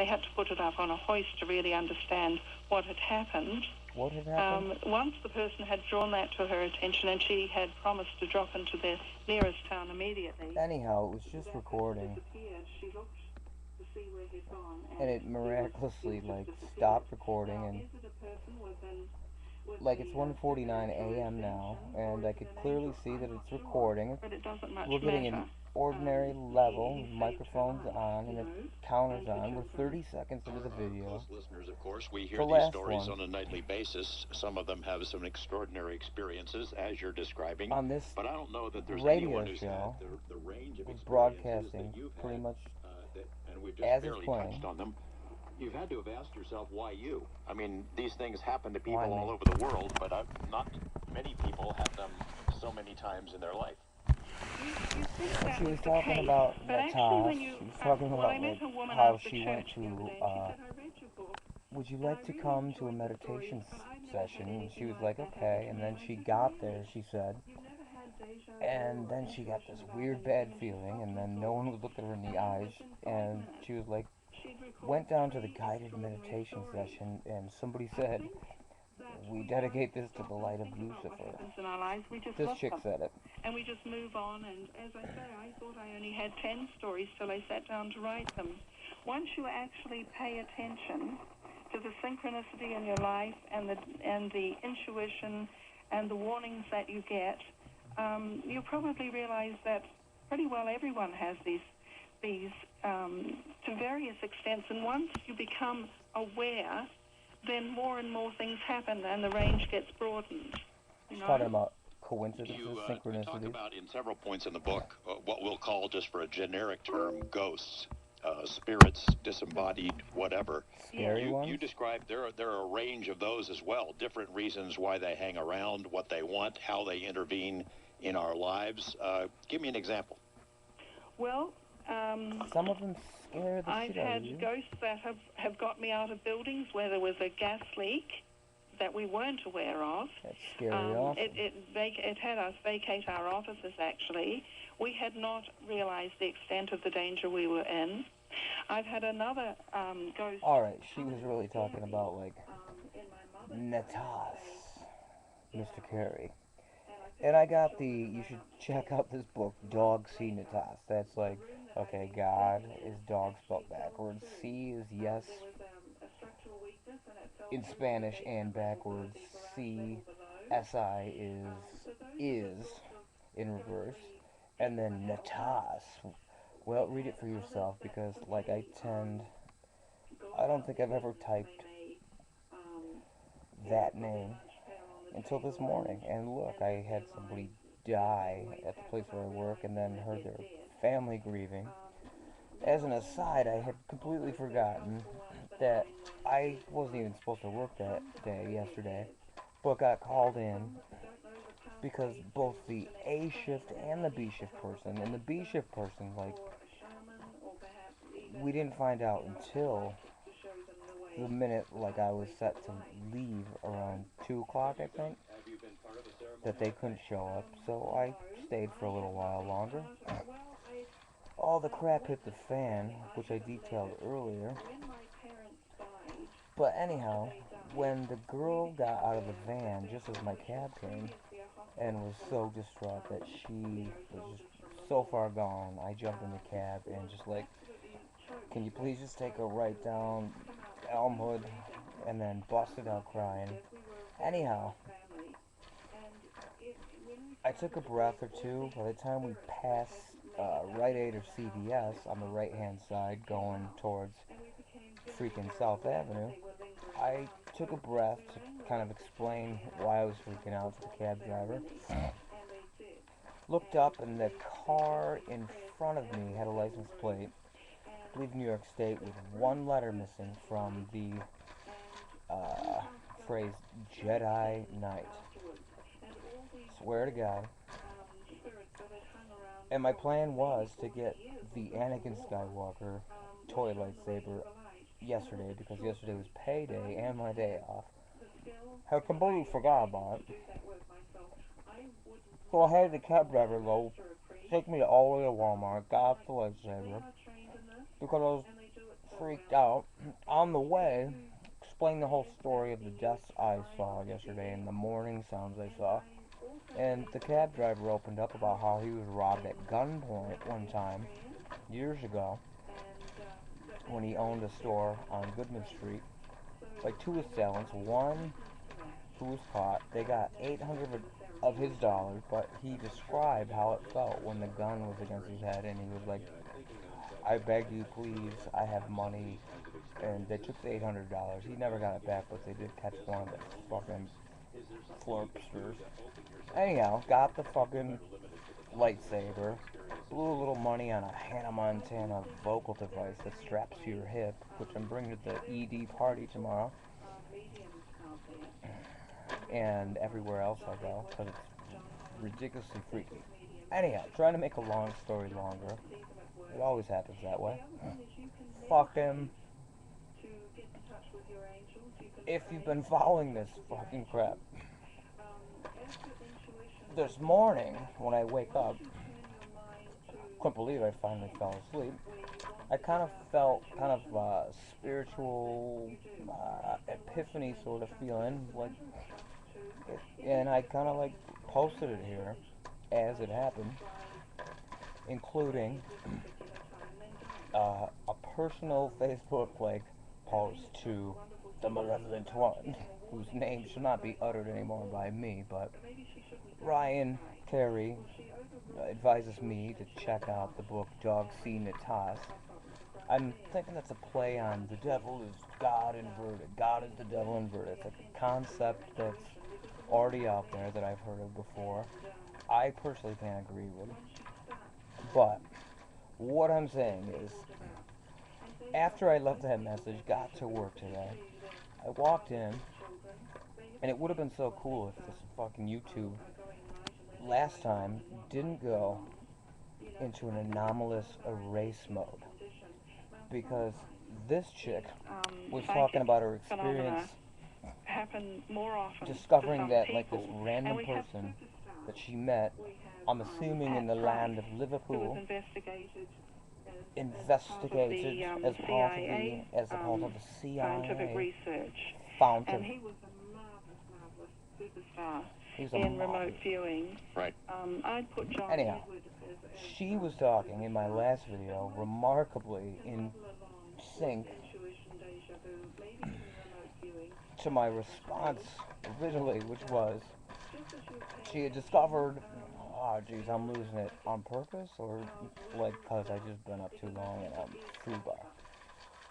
had to put it up on a hoist to really understand what had happened. What had happened? Once the person had drawn that to her attention and she had promised to drop into the nearest town immediately. Anyhow, it was just recording. She looked to see where he'd gone. And it miraculously, like, stopped recording, and like, it's 1:49 a.m. now, and I could clearly see that it's recording. But it doesn't much We're getting matter. an ordinary level, microphones on, and it counters on. We're 30 seconds into the video. Listeners, of course, we hear The these last stories one. on a nightly basis. Some of them have some extraordinary experiences, as you're describing. On this but I don't know that there's radio anyone who's show, had the range of was experiences broadcasting that you've pretty had, much and we've just as it's barely playing. touched on them. You've had to have asked yourself, why you? I mean, these things happen to people Why me? all over the world, but not many people have them so many times in their life. You think that She was was the talking case, about but actually Natasha. when you, She was talking well, about I met like a woman how after she church went the other to. day, and she said, I read your book. Would you like to come to a meditation session? And she was like, okay. And then she got there, she said, and then she got this weird bad feeling, and then no one would look at her in the eyes, and she was like, went down to the guided meditation session, and somebody said, we dedicate this to the light of Lucifer. This chick said it. And we just move on, and as I say, I thought I only had 10 stories till I sat down to write them. Once you actually pay attention to the synchronicity in your life and the intuition and the warnings that you get, you probably realize that pretty well everyone has these to various extents, and once you become aware, then more and more things happen and the range gets broadened. She's talking about coincidences, synchronicities. You talk about in several points in the book what we'll call, just for a generic term, ghosts, spirits, disembodied, whatever. Scary ones? You describe there are a range of those as well, different reasons why they hang around, what they want, how they intervene in our lives. Give me an example. Well, some of them scare the I've shit out of had you. ghosts that have got me out of buildings where there was a gas leak that we weren't aware of. That's scary also. It had us vacate our offices, actually. We had not realized the extent of the danger we were in. I've had another ghost... Alright, she was really talking about, like, Natas, Mr. Carey. And I got you should check out this book, Dog See Natas. That's like, okay, God is dog spelled backwards. C is yes in Spanish and backwards. C, S-I is in reverse. And then Natas. Well, read it for yourself, because, like, I don't think I've ever typed that name until this morning. And look, I had somebody die at the place where I work, and then heard their family grieving. As an aside, I had completely forgotten that I wasn't even supposed to work that day yesterday, but got called in because both the A shift and the B shift person, and the B shift person, like, we didn't find out until the minute, like, I was set to leave around 2 o'clock, I think, that they couldn't show up, so I stayed for a little while longer. All the crap hit the fan, which I detailed earlier. But anyhow, when the girl got out of the van, just as my cab came, and was so distraught that she was just so far gone, I jumped in the cab and just like, can you please just take a right down Elmwood, and then busted out crying. Anyhow, I took a breath or two. By the time we passed Rite Aid or CVS on the right-hand side going towards freaking South Avenue, I took a breath to kind of explain why I was freaking out to the cab driver. Looked up, and the car in front of me had a license plate, I believe New York State, with one letter missing from the phrase Jedi Knight. Swear to God. And my plan was to get the Anakin Skywalker toy lightsaber yesterday, because yesterday was payday and my day off. I completely forgot about it. So I had the cab driver go take me all the way to Walmart, got the lightsaber, because I was freaked out. On the way, explained the whole story of the deaths I saw yesterday and the morning sounds I saw. And the cab driver opened up about how he was robbed at gunpoint one time, years ago, when he owned a store on Goodman Street, by two assailants. One who was caught, they got 800 of his dollars, but he described how it felt when the gun was against his head, and he was like, I beg you, please, I have money. And they took the $800. He never got it back, but they did catch one of the fucking flirpsters. Anyhow, got the fucking lightsaber, blew a little money on a Hannah Montana vocal device that straps to your hip, which I'm bringing to the ED party tomorrow, and everywhere else I go, because it's ridiculously freaky. Anyhow, trying to make a long story longer. It always happens that way. Fuck him. If you've been following this fucking crap. This morning, when I wake up, couldn't believe I finally fell asleep. I kind of felt spiritual epiphany sort of feeling, like, and I kind of like posted it here as it happened, including a personal Facebook post to the malevolent one, whose name should not be uttered anymore by me, but Ryan Carey advises me to check out the book Dog C. Natas. I'm thinking that's a play on the devil is God inverted. God is the devil inverted. It's like a concept that's already out there that I've heard of before. I personally can't agree with. But what I'm saying is, after I left that message, got to work today, I walked in, and it would have been so cool if this fucking YouTube last time didn't go into an anomalous erase mode, because this chick was talking about her experience happen more often discovering that people. this random person that she met, I'm assuming in the land of Liverpool, investigated as part of the CIA scientific research, fountain. and he was a marvelous superstar in remote viewing. Right. I'd put John Anyhow, Edward she was talking in my last video remarkably in sync to my response originally, which was she had discovered, oh geez, I'm losing it on purpose, or like because I just been up too long and I'm FUBAR.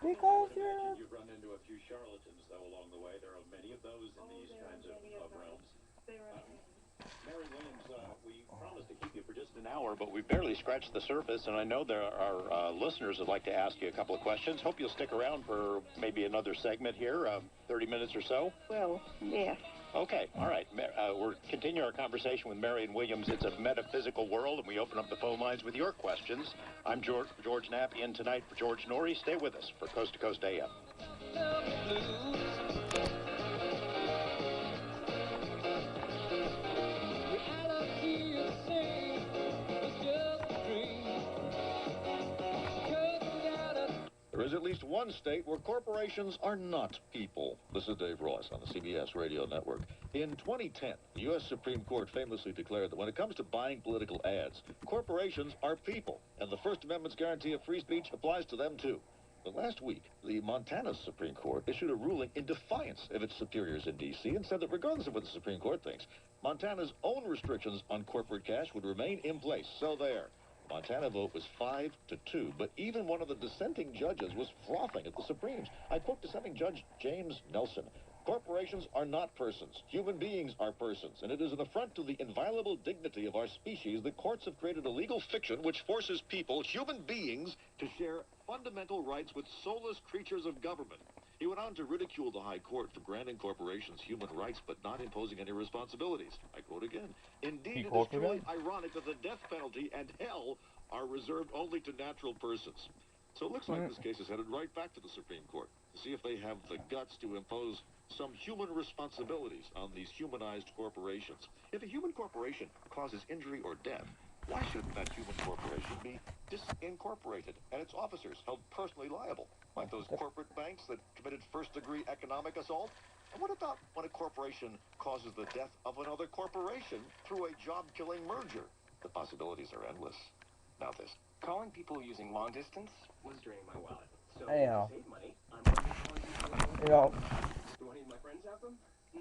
Because you've run into a few charlatans though along the way. There are many of those in these kinds of realms. Mary Williams, we promised to keep you for just an hour, but we've barely scratched the surface, and I know there are listeners that'd like to ask you a couple of questions. Hope you'll stick around for maybe another segment here, 30 minutes or so. Well, yes. Okay, all right. We're continuing our conversation with Marion Williams. It's a metaphysical world, and we open up the phone lines with your questions. I'm George Knapp, in tonight for George Noory. Stay with us for Coast to Coast AM. There is at least one state where corporations are not people. This is Dave Ross on the CBS Radio Network. In 2010, the U.S. Supreme Court famously declared that when it comes to buying political ads, corporations are people, and the First Amendment's guarantee of free speech applies to them too. But last week, the Montana Supreme Court issued a ruling in defiance of its superiors in D.C. and said that regardless of what the Supreme Court thinks, Montana's own restrictions on corporate cash would remain in place. So there. The Montana vote was 5-2, but even one of the dissenting judges was frothing at the Supremes. I quote dissenting Judge James Nelson. Corporations are not persons. Human beings are persons, and it is an affront to the inviolable dignity of our species that courts have created a legal fiction which forces people, human beings, to share fundamental rights with soulless creatures of government. He went on to ridicule the High Court for granting corporations human rights but not imposing any responsibilities. I quote again, indeed, it is truly ironic that the death penalty and hell are reserved only to natural persons. So it looks like this case is headed right back to the Supreme Court to see if they have the guts to impose some human responsibilities on these humanized corporations. If a human corporation causes injury or death, Why shouldn't that human corporation be disincorporated and its officers held personally liable, like those corporate banks that committed first-degree economic assault? And what about when a corporation causes the death of another corporation through a job-killing merger? The possibilities are endless. Now this. Calling people using long distance was draining my wallet. So Anyhow, to save money, I'm going to call you. you know, Do any of my friends have them? No.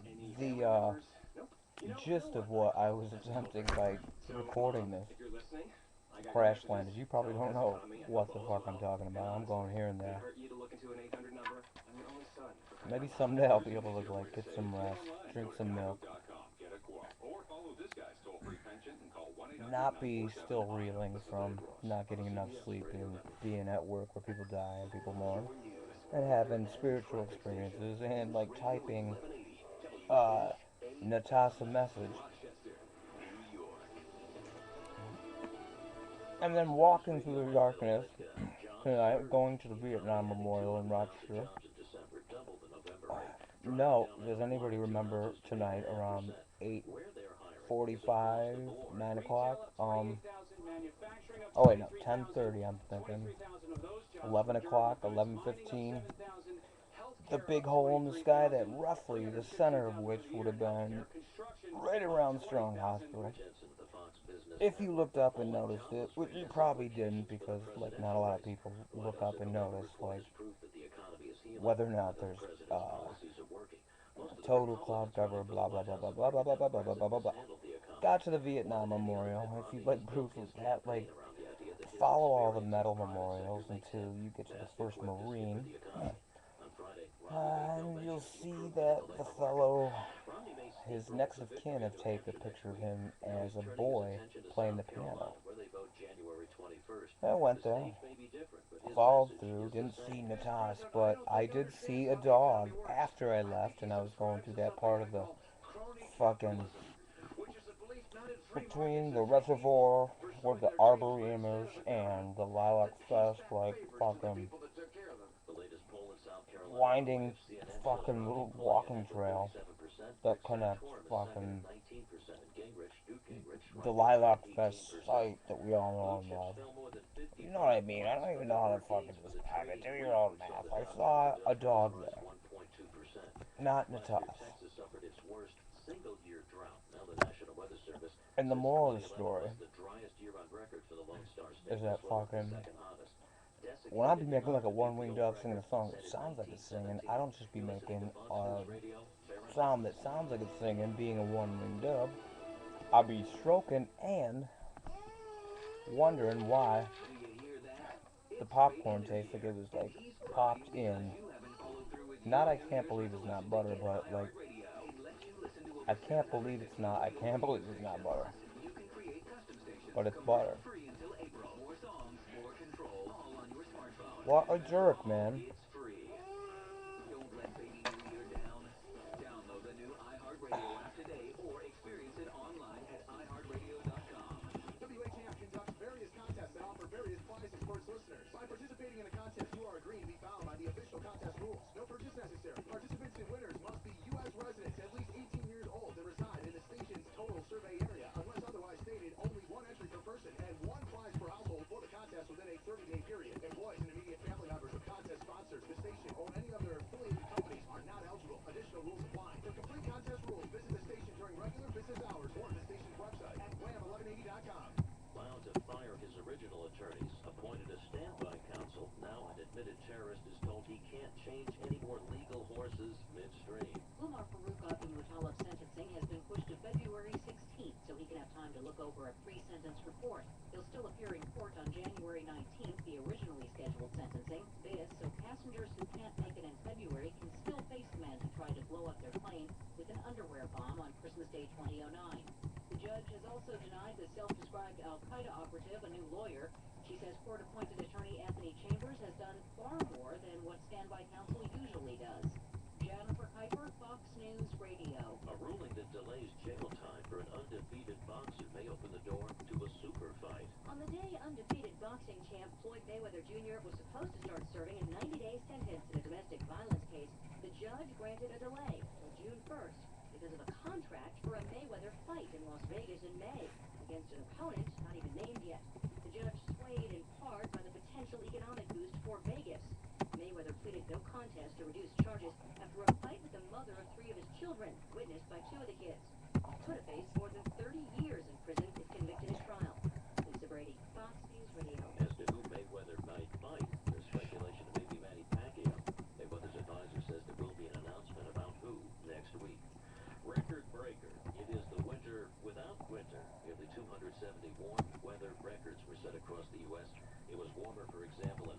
Any the family members? Nope. You know, gist no of one. what I was attempting by recording this If you're listening, I got crash good news. landed. You probably don't know what the fuck I'm talking about. I'm going here and Would it there. hurt you to look into an 800 number? I'm your only son. Maybe someday I'll be able to like get some rest, drink some milk, not be still reeling from not getting enough sleep and being at work where people die and people mourn, and having spiritual experiences and like typing Natasha message and then walking through the darkness tonight, going to the Vietnam Memorial in Rochester. No, does anybody remember tonight around 8:45, 9 o'clock? Oh wait, no, 10:30 I'm thinking. 11 o'clock, 11:15. The big hole in the sky that roughly the center of which would have been right around Strong Hospital. If you looked up and noticed it, which you probably didn't because like not a lot of people look up and notice like whether or not there's total cloud cover, blah blah blah blah blah blah blah blah blah blah blah blah blah. Got to the Vietnam Memorial. If you'd like proof of that, like follow all the medal memorials until you get to the first Marine, and you'll see that the fellow, his next of kin, have taped a picture of him as a boy playing the piano. I went there, followed through, didn't see Natas, but I did see a dog after I left, and I was going through that part of the fucking, between the reservoir where the arboretum is and the Lilac Fest, like fucking winding fucking little walking trail that connects fucking the Lilac Fest site that we all know and love. You know what I mean? I don't even know how to fucking describe it. Do your own math. I saw a dog there. Not Natas. And the moral of the story is that fucking when I be making like a one-winged dove singing a song that sounds like it's singing, I don't just be making a sound that sounds like it's singing, being a one-winged dove. I'll be stroking and wondering why the popcorn tastes like it was like popped in. Not I can't believe it's not butter, but like I can't believe it's not butter. But it's butter. What a jerk, man. Over a pre-sentence report. He'll still appear in court on January 19th, the originally scheduled sentencing. This, so passengers who can't make it in February can still face the man who tried to blow up their plane with an underwear bomb on Christmas Day 2009. The judge has also denied the self-described Al-Qaeda operative a new lawyer. She says court-appointed attorney Anthony Chambers has done far more than what standby counsel usually does. Jennifer Kuiper, Fox News Radio. A ruling that delays jail time for an undefeated boxer may open the door to a super fight. On the day undefeated boxing champ Floyd Mayweather Jr. was supposed to start serving a 90-day sentence in a domestic violence case, the judge granted a delay until June 1st because of a contract for a Mayweather fight in Las Vegas in May against an opponent no contest to reduce charges after a fight with the mother of 3 of his children, witnessed by 2 of the kids. Could have faced more than 30 years in prison if convicted at trial. Lisa Brady, Fox News Radio. As to who Mayweather might fight, there's speculation it may be Manny Pacquiao. Mayweather's advisor says there will be an announcement about who next week. Record breaker. It is the winter without winter. Nearly 270 warm weather records were set across the U.S. It was warmer, for example, in